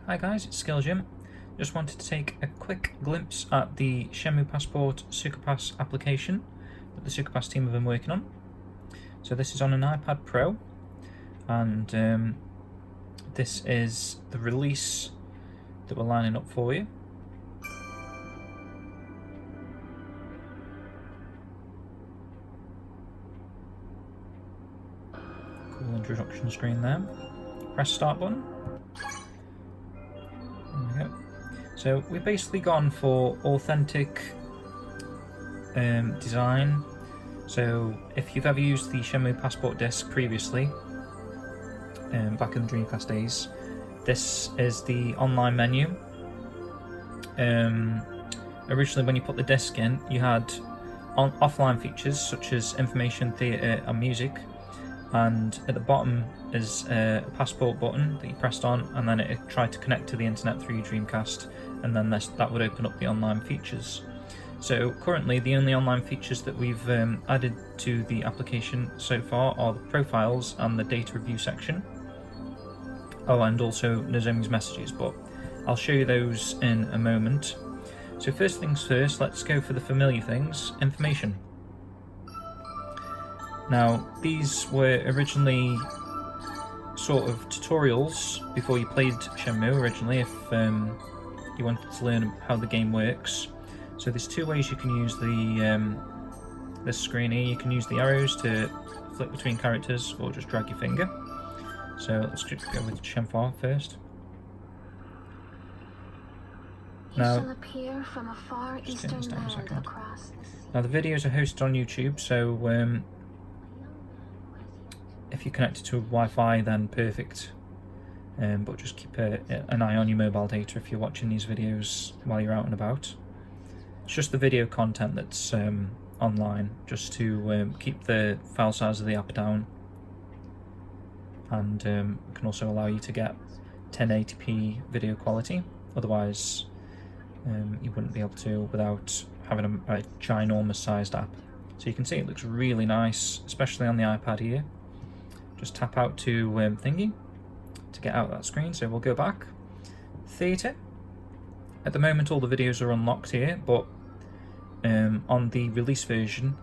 Hi guys, it's Skill Jim. Just wanted to take a quick glimpse at the Shenmue Passport Suka Pass application that the Suka Pass team have been working on. So this is on an iPad Pro, and this is the release that we're lining up for you. Cool introduction screen there. Press start button. There we go. So we've basically gone for authentic design. So if you've ever used the Shenmue Passport disc previously, back in the Dreamcast days, this is the online menu. Originally when you put the disc in, you had offline features such as information, theatre and music, and at the bottom is a passport button that you pressed on, and then it tried to connect to the internet through your Dreamcast, and then that would open up the online features. So currently the only online features that we've added to the application so far are the profiles and the data review section. Oh, and also Nozomi's messages, but I'll show you those in a moment. So first things first, let's go for the familiar things, information. Now, these were originally sort of tutorials before you played Shenmue originally, if you wanted to learn how the game works. So there's two ways you can use this screen here. You can use the arrows to flick between characters or just drag your finger. So let's just go with Shenfar first. Now, now the videos are hosted on YouTube, so if you're connected to Wi-Fi, then perfect. But just keep an eye on your mobile data if you're watching these videos while you're out and about. It's just the video content that's online, just to keep the file size of the app down, and can also allow you to get 1080p video quality. Otherwise, you wouldn't be able to without having a ginormous sized app. So you can see it looks really nice, especially on the iPad here. Just tap out to thingy to get out that screen. So we'll go back. Theatre. At the moment all the videos are unlocked here, but on the release version,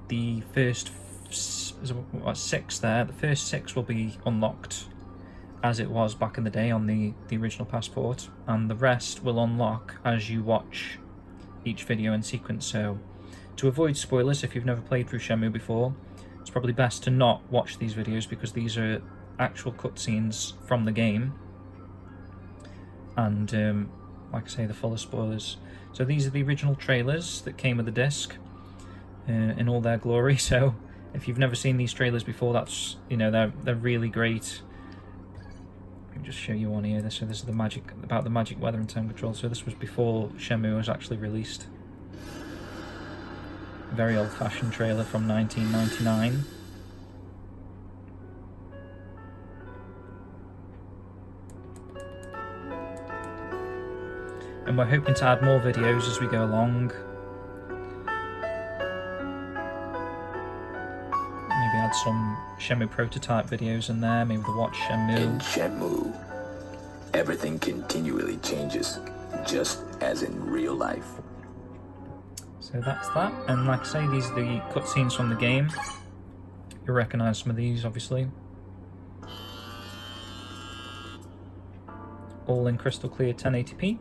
the first six there, the first six will be unlocked as it was back in the day on the original Passport, and the rest will unlock as you watch each video in sequence. So to avoid spoilers, if you've never played through Shenmue before, it's probably best to not watch these videos because these are actual cutscenes from the game, and like I say, the full of spoilers. So these are the original trailers that came with the disc in all their glory. So if you've never seen these trailers before, that's, you know, they're really great. Let me just show you one here. So this is the about the magic weather and time control. So this was before Shenmue was actually released. Very old-fashioned trailer from 1999. And we're hoping to add more videos as we go along. Maybe add some Shenmue prototype videos in there, maybe the Watch Shenmue. In Shenmue, everything continually changes, just as in real life. So that's that, and like I say, these are the cutscenes from the game. You'll recognise some of these, obviously. All in crystal clear 1080p.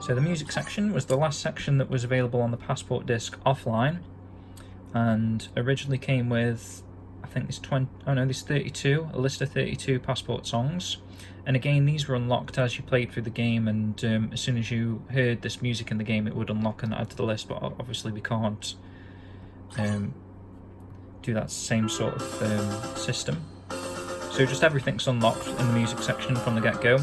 So the music section was the last section that was available on the Passport disc offline, and originally came with, I think there's 32, a list of 32 Passport songs. And again, these were unlocked as you played through the game, and as soon as you heard this music in the game, it would unlock and add to the list, but obviously we can't do that same sort of system. So just everything's unlocked in the music section from the get-go.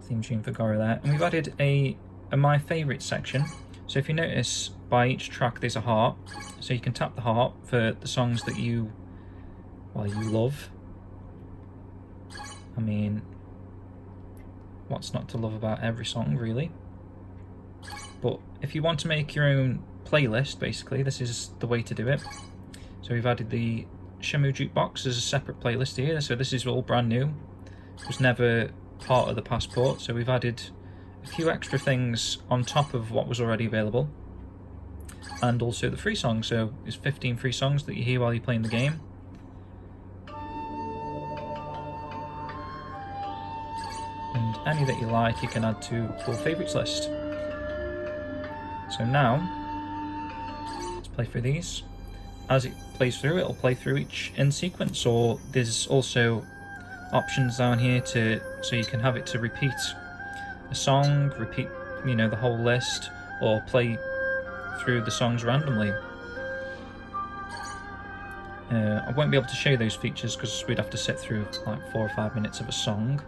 Theme tune for Goro there. And we've added a My Favourite section. So if you notice, by each track there's a heart. So you can tap the heart for the songs that you love. I mean, what's not to love about every song, really? But if you want to make your own playlist, basically, this is the way to do it. So we've added the Shenmue Jukebox as a separate playlist here, so this is all brand new. It was never part of the passport, so we've added a few extra things on top of what was already available. And also the free songs, so there's 15 free songs that you hear while you're playing the game. And any that you like you can add to your favourites list. So now, let's play through these. As it plays through, it'll play through each in sequence, or there's also options down here so you can have it to repeat a song, repeat the whole list, or play through the songs randomly. I won't be able to show you those features because we'd have to sit through like 4 or 5 minutes of a song,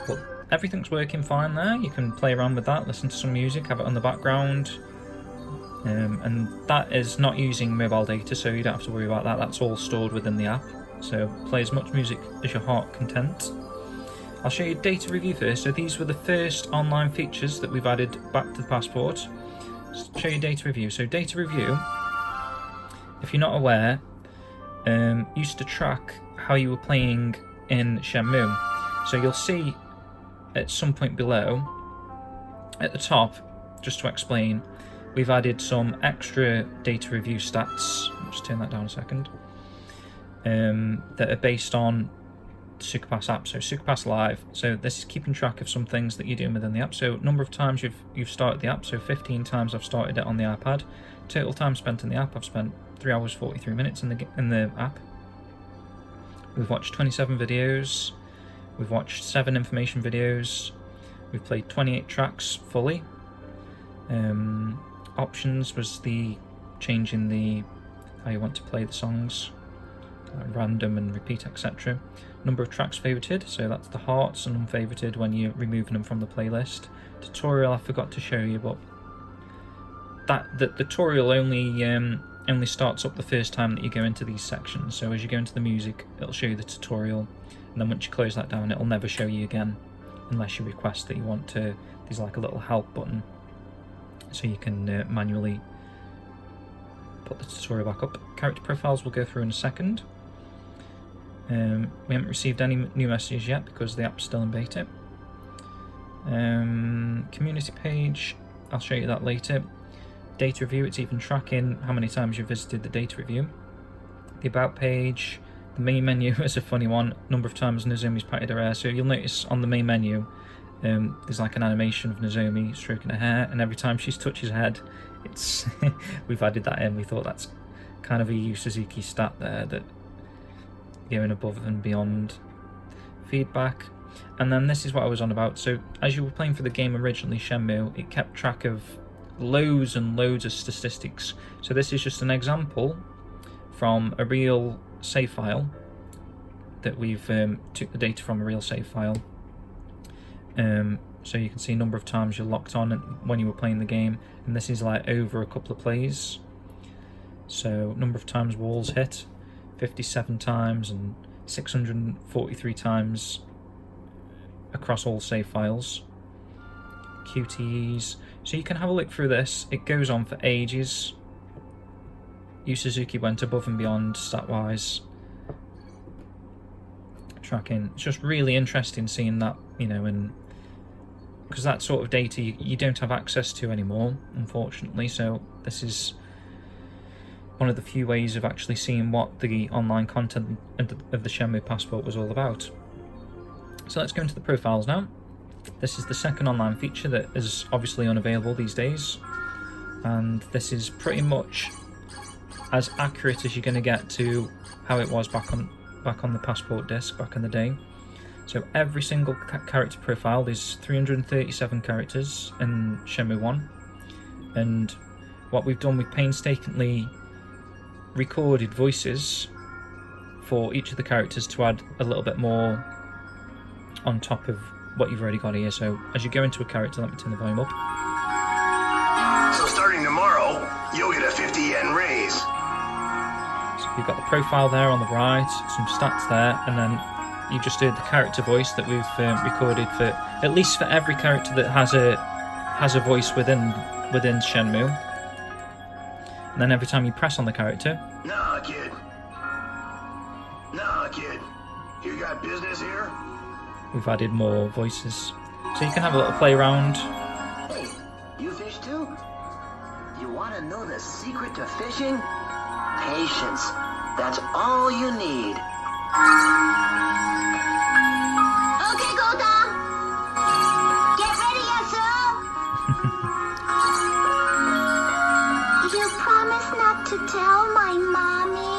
but everything's working fine there. You can play around with that, listen to some music, have it on the background, and that is not using mobile data, so you don't have to worry about that. That's all stored within the app, so play as much music as your heart content. I'll show you data review first. So these were the first online features that we've added back to the passport. Show you data review. So data review, if you're not aware, used to track how you were playing in Shenmue. So you'll see at some point below, at the top, just to explain, we've added some extra data review stats. I'll just turn that down a second. That are based on Suka app, so Suka Live. So this is keeping track of some things that you're doing within the app. So number of times you've started the app. So 15 times I've started it on the iPad. Total time spent in the app, I've spent 3 hours 43 minutes in the app. We've watched 27 videos. We've watched 7 information videos. We've played 28 tracks fully. Options was the changing the how you want to play the songs, random and repeat, etc. Number of tracks favorited, so that's the hearts, and unfavorited when you're removing them from the playlist. Tutorial I forgot to show you, but the tutorial only starts up the first time that you go into these sections. So as you go into the music, it'll show you the tutorial, and then once you close that down, it'll never show you again unless you request that you want to. There's like a little help button, so you can manually put the tutorial back up. Character profiles we'll go through in a second. We haven't received any new messages yet because the app's still in beta. Community page, I'll show you that later. Data review, it's even tracking how many times you've visited the data review. The about page, the main menu is a funny one. Number of times Nozomi's patted her hair. So you'll notice on the main menu, there's like an animation of Nozomi stroking her hair, and every time she touches her head, it's we've added that in. We thought that's kind of a Yu Suzuki stat there, that going above and beyond feedback. And then this is what I was on about. So as you were playing for the game originally, Shenmue, it kept track of loads and loads of statistics. So this is just an example from a real save file that we've took the data from a real save file. So you can see number of times you're locked on when you were playing the game, and this is like over a couple of plays. So number of times walls hit, 57 times and 643 times across all save files. QTEs, so you can have a look through this. It goes on for ages. Yu Suzuki went above and beyond stat wise tracking. It's just really interesting seeing that, and because that sort of data you don't have access to anymore, unfortunately. So this is one of the few ways of actually seeing what the online content of the Shenmue passport was all about. So let's go into the profiles now. This is the second online feature that is obviously unavailable these days, and this is pretty much as accurate as you're going to get to how it was back on the passport disc back in the day. So every single character profile, there's 337 characters in Shenmue 1, and what we've done, we've painstakingly recorded voices for each of the characters to add a little bit more on top of what you've already got here. So as you go into a character, let me turn the volume up. So starting tomorrow, you'll get a 50 yen raise. So you've got the profile there on the right, some stats there, and then you just heard the character voice that we've recorded for at least for every character that has a voice within Shenmue. And then every time you press on the character, Nah, kid. Nah, kid. You got business here? We've added more voices. So you can have a little play around. Hey, you fish too? You want to know the secret to fishing? Patience. That's all you need. Okay, Golda. Get ready, Yasu. You promise not to tell my mommy?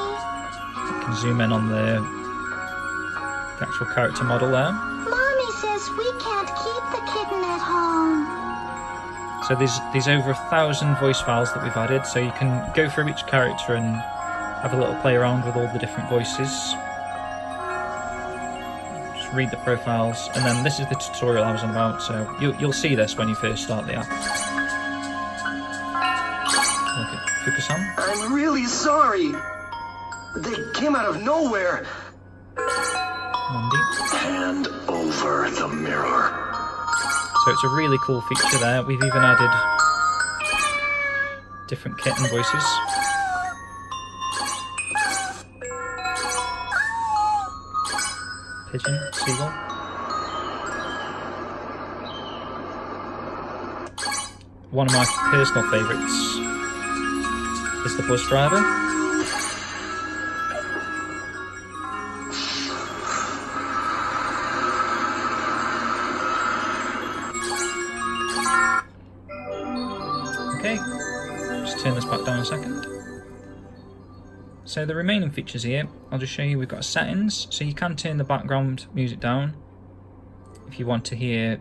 You can zoom in on the actual character model there. Mommy says we can't keep the kitten at home. So there's over 1,000 voice files that we've added, so you can go through each character and have a little play around with all the different voices. Just read the profiles, and then this is the tutorial I was on about, so you'll see this when you first start the app. Look at Fuka-san. I'm really sorry. They came out of nowhere. Mandy. Hand over the mirror. So it's a really cool feature there. We've even added different kitten voices. Pigeon, seagull. One of my personal favourites is the bus driver. Okay, just turn this back down a second. So the remaining features here, I'll just show you. We've got settings, so you can turn the background music down if you want to hear,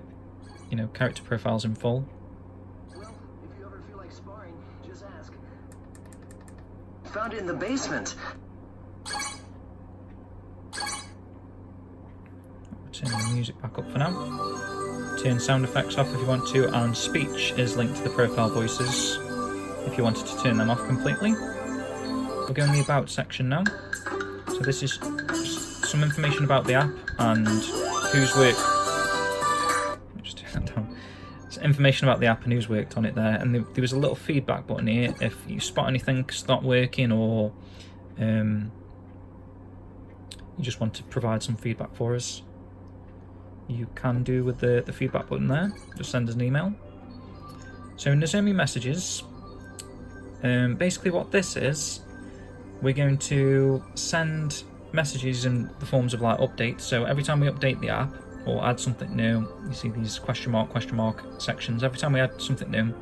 you know, character profiles in full. Well, if you ever feel like sparring, just ask. Found it in the basement. Turn the music back up for now. Turn sound effects off if you want to, and speech is linked to the profile voices if you wanted to turn them off completely. We'll go in the About section now. So this is some information about the app and who's worked. Let me just turn that down. It's information about the app and who's worked on it there. And there was a little feedback button here. If you spot anything that's not working, or you just want to provide some feedback for us, you can do with the feedback button there. Just send us an email. So Nozomi messages. Basically what this is, we're going to send messages in the forms of like updates. So every time we update the app or add something new, you see these question mark sections. Every time we add something new,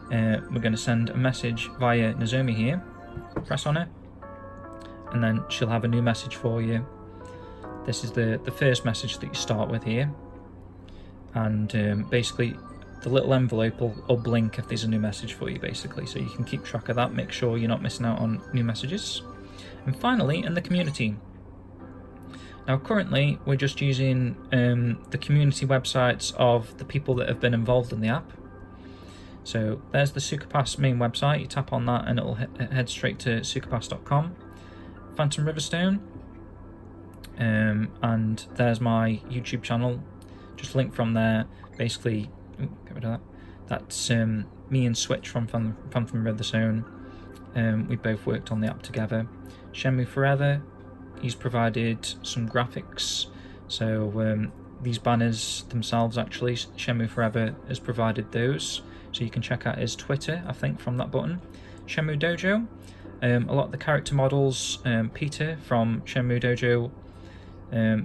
we're going to send a message via Nozomi here. Press on it, and then she'll have a new message for you. This is the first message that you start with here, and basically the little envelope will blink if there's a new message for you, basically, so you can keep track of that, make sure you're not missing out on new messages. And finally, in the community. Now currently we're just using the community websites of the people that have been involved in the app. So there's the Suka main website. You tap on that and it'll head straight to sukapass.com. Phantom Riverstone, and there's my YouTube channel, just link from there. Basically, get rid of that. That's me and Switch from Phantom Riverstone. We both worked on the app together. Shenmue Forever, he's provided some graphics. So these banners themselves, actually, Shenmue Forever has provided those. So you can check out his Twitter, I think, from that button. Shenmue Dojo, a lot of the character models, Peter from Shenmue Dojo,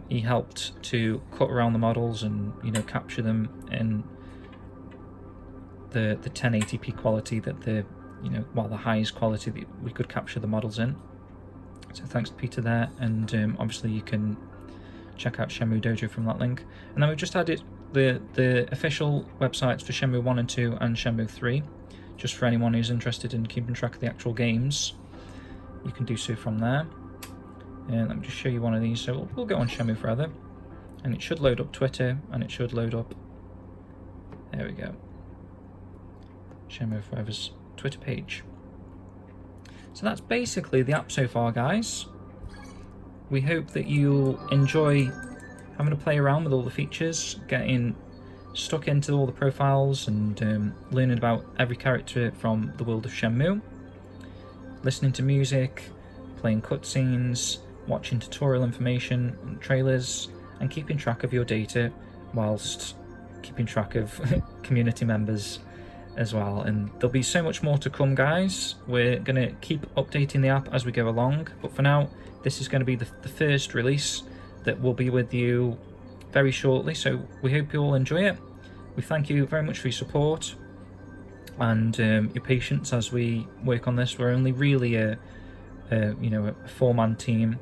he helped to cut around the models and, you know, capture them in the 1080p quality that the highest quality that we could capture the models in. So thanks to Peter there, and obviously you can check out Shenmue Dojo from that link. And then we've just added the official websites for Shenmue 1 and 2 and Shenmue 3, just for anyone who's interested in keeping track of the actual games. You can do so from there. And let me just show you one of these. So we'll go on Shenmue Forever, and it should load up Twitter, and it should load up, there we go, Shenmue Forever's Twitter page. So that's basically the app so far, guys. We hope that you'll enjoy having to play around with all the features, getting stuck into all the profiles, and learning about every character from the world of Shenmue, listening to music, playing cutscenes, watching tutorial information and trailers, and keeping track of your data whilst keeping track of community members as well. And there'll be so much more to come, guys. We're going to keep updating the app as we go along, but for now this is going to be the first release that will be with you very shortly, so we hope you all enjoy it. We thank you very much for your support and your patience as we work on this. We're only really a 4-man team.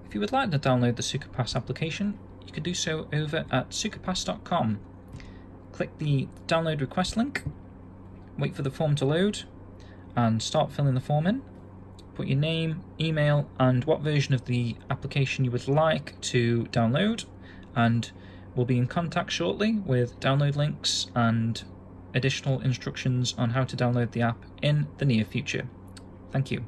If you would like to download the SukaPass application, you can do so over at sukapass.com. Click the download request link, wait for the form to load, and start filling the form in. Put your name, email, and what version of the application you would like to download, and we'll be in contact shortly with download links and additional instructions on how to download the app in the near future. Thank you.